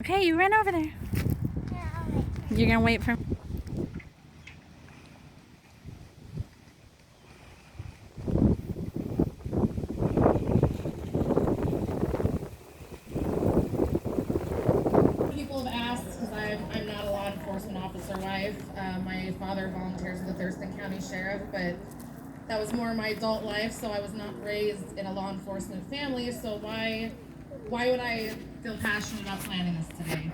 Okay, you run over there. You're gonna wait for him. People have asked, because I'm not a law enforcement officer wife. My father volunteers with the Thurston County Sheriff, but that was more my adult life, so I was not raised in a law enforcement family, so why would I feel passionate about planning this today?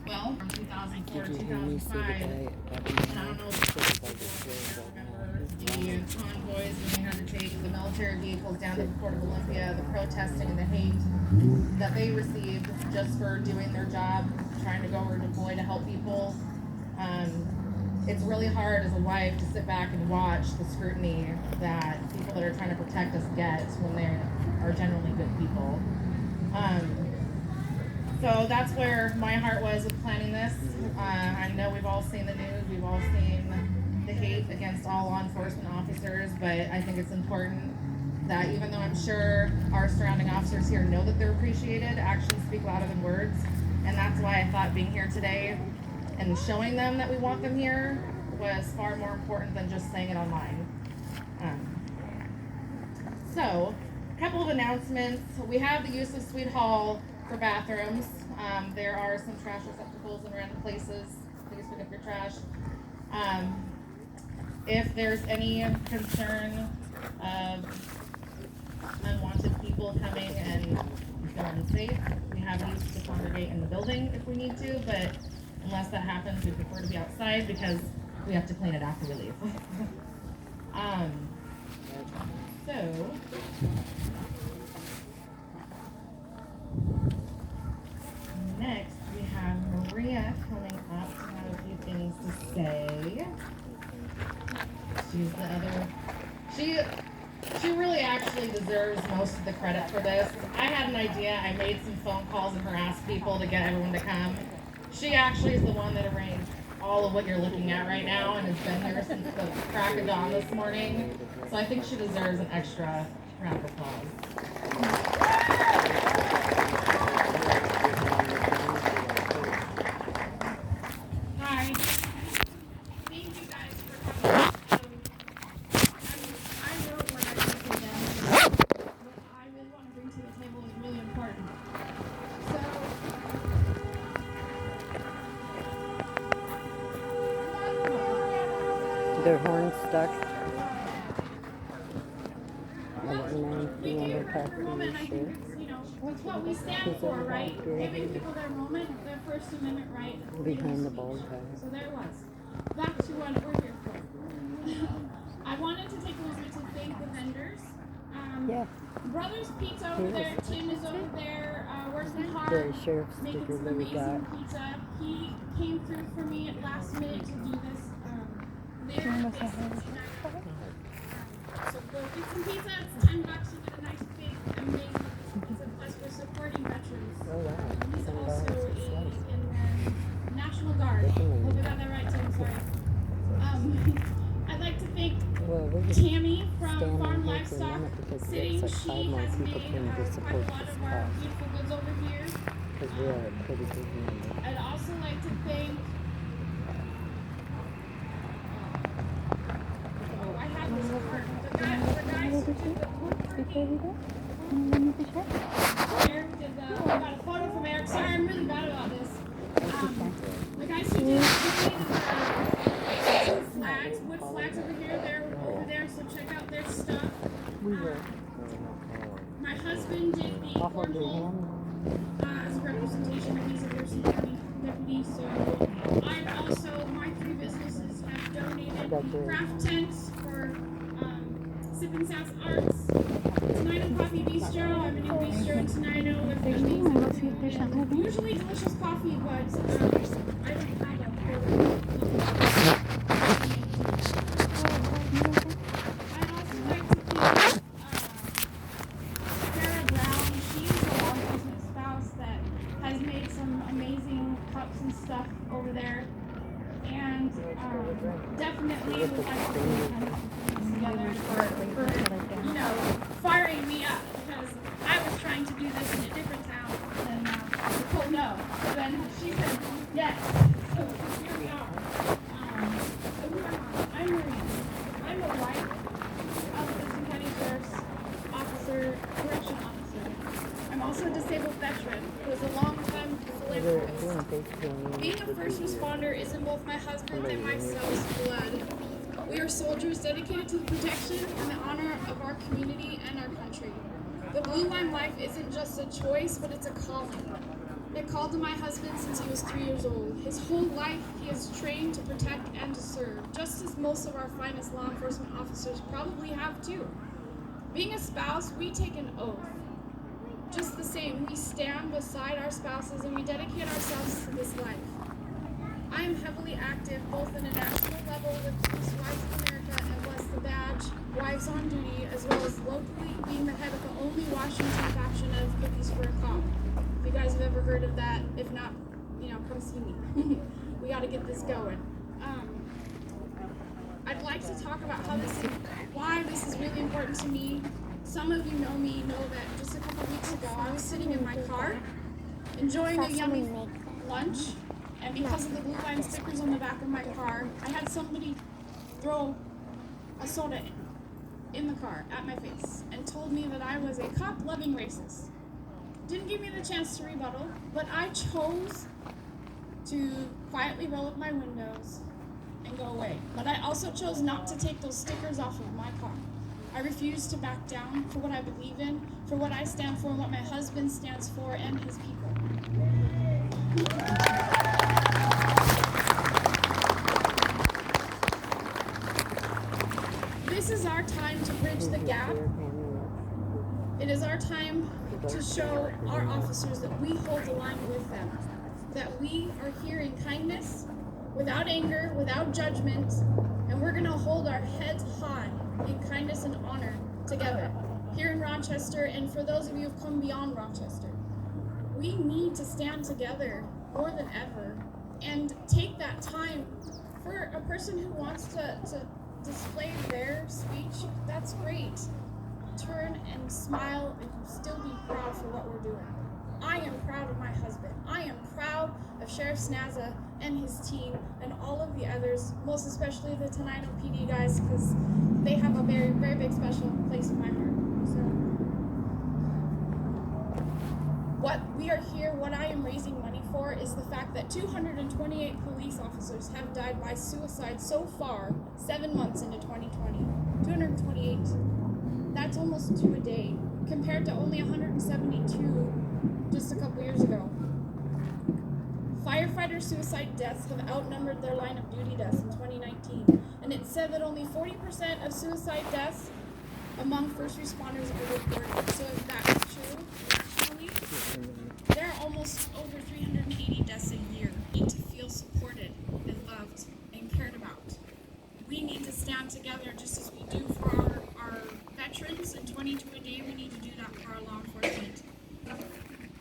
Well, from 2004 to 2005, and I don't know if people remember the convoys when they had to take the military vehicles down to the Port of Olympia, the protesting and the hate that they received just for doing their job, trying to go or deploy to help people. It's really hard as a wife to sit back and watch the scrutiny that people that are trying to protect us get when they are generally good people. So that's where my heart was with planning this. I know we've all seen the news, we've all seen the hate against all law enforcement officers, but I think it's important that even though I'm sure our surrounding officers here know that they're appreciated, actions speak louder than words. And that's why I thought being here today and showing them that we want them here was far more important than just saying it online. So, a couple of announcements. We have the use of Sweet Hall for bathrooms. There are some trash receptacles in random places. Please pick up your trash. If there's any concern of unwanted people coming and feel unsafe, we have used to congregate in the building if we need to, but unless that happens, we prefer to be outside because we have to clean it after we leave. So, next we have Maria coming up to have a few things to say. She's the other, she really actually deserves most of the credit for this. I had an idea, I made some phone calls and harassed people to get everyone to come. She actually is the one that arranged all of what you're looking at right now and has been here since the crack of dawn this morning. So I think she deserves an extra round of applause. Hi. Thank you guys for coming. I wrote what I wrote down. What I really want to bring to the table is really important. Their horns stuck. I don't know if you want to talk to Moment, your I shirt. think it's what we stand for, right? Giving people their moment, their First Amendment right. Behind the ball guy. So there it was. Back to what we're here for. I wanted to take a moment to thank the vendors. Yeah. Brothers Pizza over there, Tim is over there, working hard, The sheriff's making sticker some that we amazing got. pizza. He came through for me at last minute to do this. So go get some pizza. It's $10. You get a nice big, amazing pizza. Plus we're supporting veterans. Oh wow. He's $10 also a slice. in the National Guard. Hope I got that right, Tim. Sorry. I'd like to thank Tammy from Farm Livestock Sitting. She has made quite a lot of our beautiful goods over here. Because we are a pretty big number. I'd also like to thank. I have this card. The guys who did the woodworking. Eric did the. I got a photo from Eric. Sorry, I'm really bad about this. The guys who did the flags, wood flags over here. They're over there, so check out their stuff. My husband did the cornhole as a representation of these Thurston County deputies. So I also, my 3 businesses have donated craft tents for Sippin' South Arts. Tenino Coffee Bistro. I'm a new bistro in Tenino with amazing, usually delicious coffee, but I don't have a I'd also like to thank Sarah Brown. She's a law enforcement spouse that has made some amazing cups and stuff over there. And definitely would like to thank together for firing me up, because I was trying to do this in a different town, and Nicole, no. So then she said, yes. So here we are. So who am I? I'm Marie. I'm the wife of the Thurston County Sheriff's correction officer. I'm also a disabled veteran who is a long-time philanthropist. Being a first responder is in both my husband's and myself's blood. We are soldiers dedicated to the protection and the honor of our community and our country. The Blue Line life isn't just a choice, but it's a calling. It called to my husband since he was 3 years old. His whole life, he is trained to protect and to serve, just as most of our finest law enforcement officers probably have too. Being a spouse, we take an oath. Just the same, we stand beside our spouses and we dedicate ourselves to this life. I am heavily active both at a national level with Peace Wives of America and Bless the Badge, Wives on Duty, as well as locally being the head of the only Washington faction of Cookies for a Cop. If you guys have ever heard of that, if not, come see me. We got to get this going. I'd like to talk about why this is really important to me. Some of you know me, know that just a couple weeks ago, I was sitting in my car, enjoying a yummy lunch, and because of the Blue Line stickers on the back of my car, I had somebody throw a soda in the car at my face and told me that I was a cop-loving racist. Didn't give me the chance to rebuttal, but I chose to quietly roll up my windows and go away. But I also chose not to take those stickers off of my car. I refuse to back down for what I believe in, for what I stand for, and what my husband stands for, and his people. This is our time to bridge the gap. It is our time to show our officers that we hold the line with them, that we are here in kindness, without anger, without judgment, and we're going to hold our heads high in kindness and honor together here in Rochester, and for those of you who have come beyond Rochester. We need to stand together more than ever and take that time. For a person who wants to display their speech, that's great. Turn and smile and still be proud for what we're doing. I am proud of my husband. I am proud of Sheriff Snaza and his team and all of the others, most especially the Tenino PD guys, because they have a very, very big special place in my heart. So, what I am raising money for is the fact that 228 police officers have died by suicide so far, 7 months into 2020. 228. That's almost 2 a day, compared to only 172 just a couple years ago. Firefighter suicide deaths have outnumbered their line of duty deaths in 2019, and it's said that only 40% of suicide deaths among first responders are reported. So if that's true, actually, there are almost over 380 deaths a year. We need to feel supported and loved and cared about. We need to stand together just as we do for our veterans, and 22 a day, we need to do that for our law enforcement.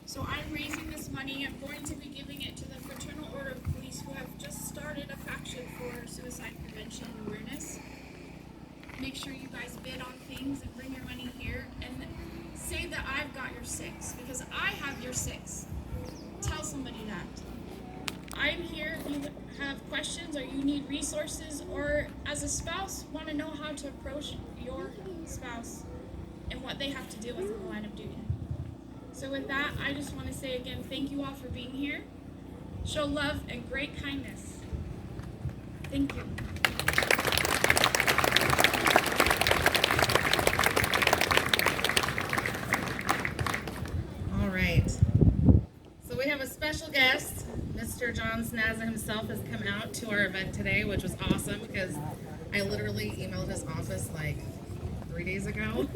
So I'm raising this money. I'm going to be giving it to the Fraternal Order of Police, who have just started a faction for suicide prevention and awareness. Make sure you guys bid on things and bring your money here and say that I've got your 6, because I have your 6. Tell somebody that. I'm here if you have questions or you need resources, or as a spouse want to know how to approach your spouse and what they have to deal with in the line of duty. So with that, I just want to say again, thank you all for being here. Show love and great kindness. Thank you. All right. So we have a special guest. Mr. John Snaza himself has come out to our event today, which was awesome because I literally emailed his office like 3 days ago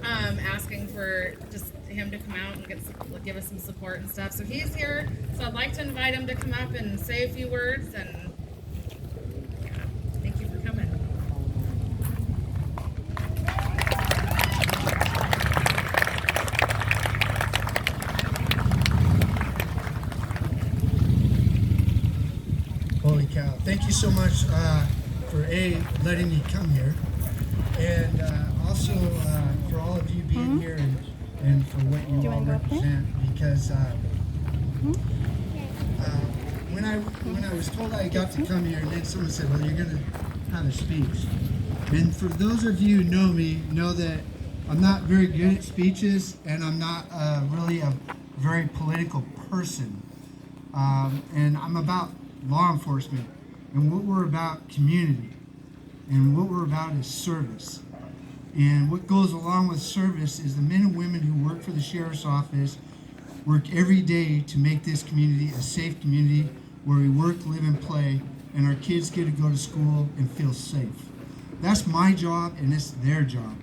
asking for just him to come out and give us some support and stuff. So he's here. So I'd like to invite him to come up and say a few words, and yeah, thank you for coming. Holy cow. Thank you so much for letting me come here, and also for all of you being here and for what you all represent, because When I was told I got to come here, and then someone said, "Well, you're going to have a speech." And for those of you who know me, know that I'm not very good at speeches, and I'm not really a very political person. And I'm about law enforcement, and what we're about community, and what we're about is service. And what goes along with service is the men and women who work for the sheriff's office work every day to make this community a safe community where we work, live, and play, and our kids get to go to school and feel safe. That's my job, and it's their job.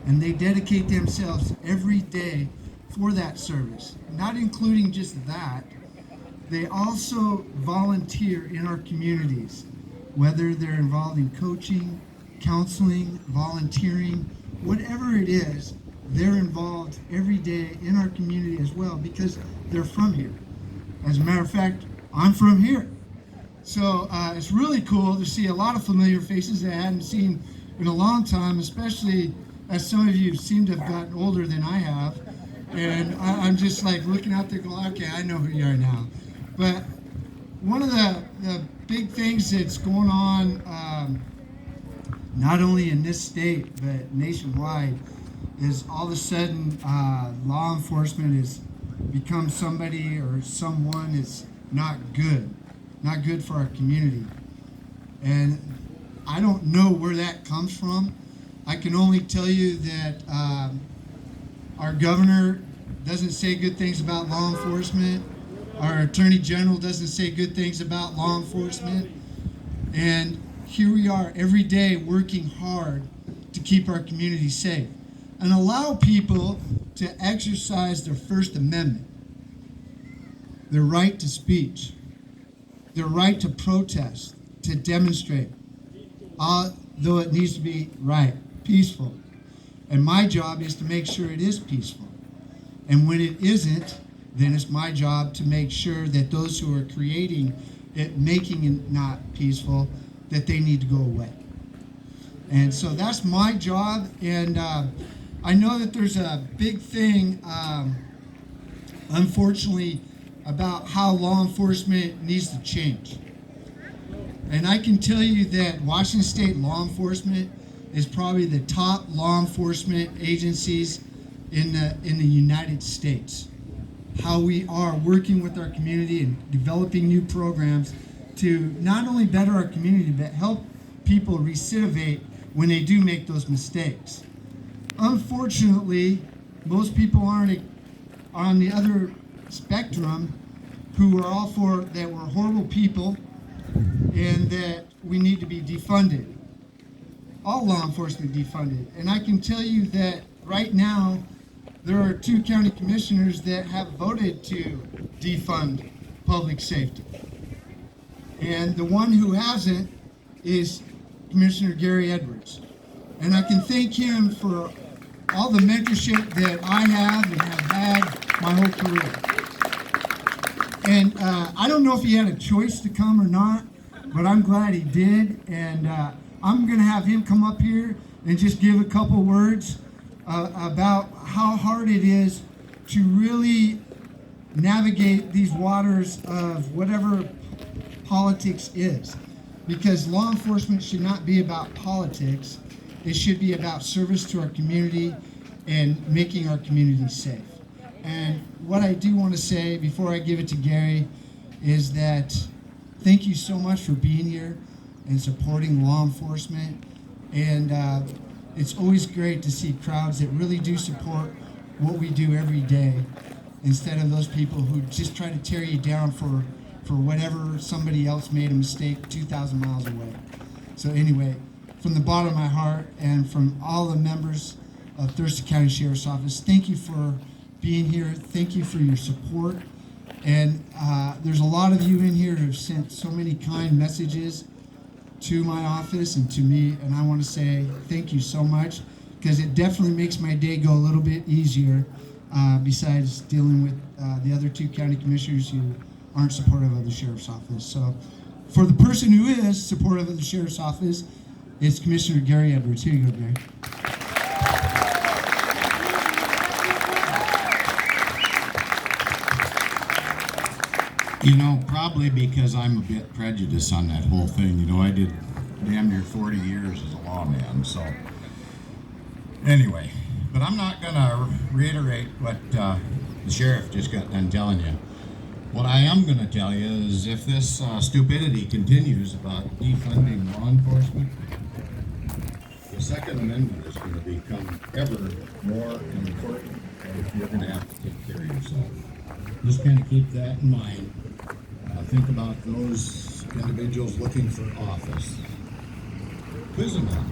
And they dedicate themselves every day for that service. Not including just that, they also volunteer in our communities, whether they're involved in coaching, counseling, volunteering, whatever it is, they're involved every day in our community as well because they're from here. As a matter of fact, I'm from here. So it's really cool to see a lot of familiar faces that I hadn't seen in a long time, especially as some of you seem to have gotten older than I have. And I'm just like looking out there going, okay, I know who you are now. But one of the big things that's going on, not only in this state, but nationwide, is all of a sudden law enforcement has become somebody or someone is not good for our community. And I don't know where that comes from. I can only tell you that our governor doesn't say good things about law enforcement. Our attorney general doesn't say good things about law enforcement. And here we are every day working hard to keep our community safe and allow people to exercise their First Amendment, their right to speech, their right to protest, to demonstrate, though it needs to be right, peaceful. And my job is to make sure it is peaceful. And when it isn't, then it's my job to make sure that those who are creating it, making it not peaceful, that they need to go away. And so that's my job. And I know that there's a big thing, unfortunately, about how law enforcement needs to change. And I can tell you that Washington State law enforcement is probably the top law enforcement agencies in the United States. How we are working with our community and developing new programs to not only better our community, but help people recidivate when they do make those mistakes. Unfortunately, most people aren't on the other spectrum who are all for that we're horrible people and that we need to be defunded. All law enforcement defunded. And I can tell you that right now, there are 2 county commissioners that have voted to defund public safety. And the one who hasn't is Commissioner Gary Edwards. And I can thank him for all the mentorship that I have and have had my whole career. And I don't know if he had a choice to come or not, but I'm glad he did. And I'm going to have him come up here and just give a couple words about how hard it is to really navigate these waters of whatever politics is. Because law enforcement should not be about politics. It should be about service to our community and making our community safe. And what I do want to say before I give it to Gary is that thank you so much for being here and supporting law enforcement. And it's always great to see crowds that really do support what we do every day instead of those people who just try to tear you down for whatever somebody else made a mistake 2,000 miles away. So anyway, from the bottom of my heart and from all the members of Thurston County Sheriff's Office, thank you for being here. Thank you for your support. And there's a lot of you in here who have sent so many kind messages to my office and to me, and I want to say thank you so much, because it definitely makes my day go a little bit easier, besides dealing with the other 2 county commissioners who aren't supportive of the Sheriff's Office. So for the person who is supportive of the Sheriff's Office, it's Commissioner Gary Edwards. Here you go, Gary. You know, probably because I'm a bit prejudiced on that whole thing. You know, I did damn near 40 years as a lawman, so anyway. But I'm not gonna reiterate what the sheriff just got done telling you. What I am gonna tell you is if this stupidity continues about defunding law enforcement, the Second Amendment is gonna become ever more important, and you're gonna have to take care of yourself. Just kind of keep that in mind. Think about those individuals looking for office. Quiz them out.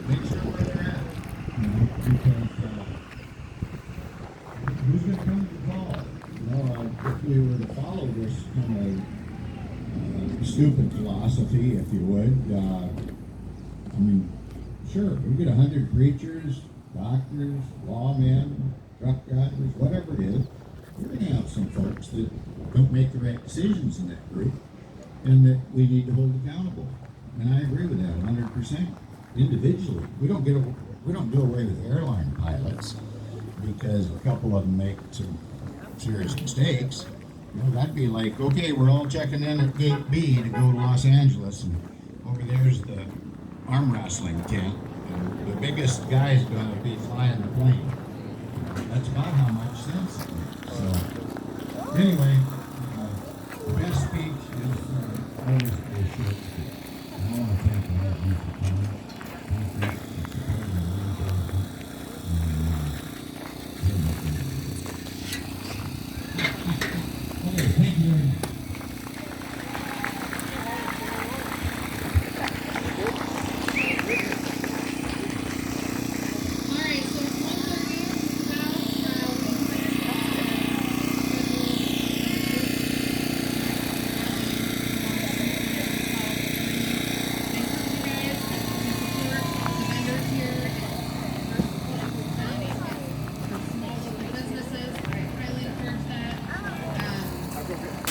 Make sure where they're at. You know, because who's going to come to the call? You know, if we were to follow this kind of stupid philosophy, if you would, I mean, sure, we get 100 preachers, doctors, lawmen, truck drivers, whatever it is. We're going to have some folks that don't make the right decisions in that group, and that we need to hold accountable. And I agree with that 100%. Individually, we don't do away with airline pilots because a couple of them make some serious mistakes. You know, that'd be like, okay, we're all checking in at Gate B to go to Los Angeles, and over there's the arm wrestling tent, and the biggest guy's going to be flying the plane. That's about how much sense it makes. So, anyway, the best speech is always a short speech. And I want to thank all of you for coming. Thank you.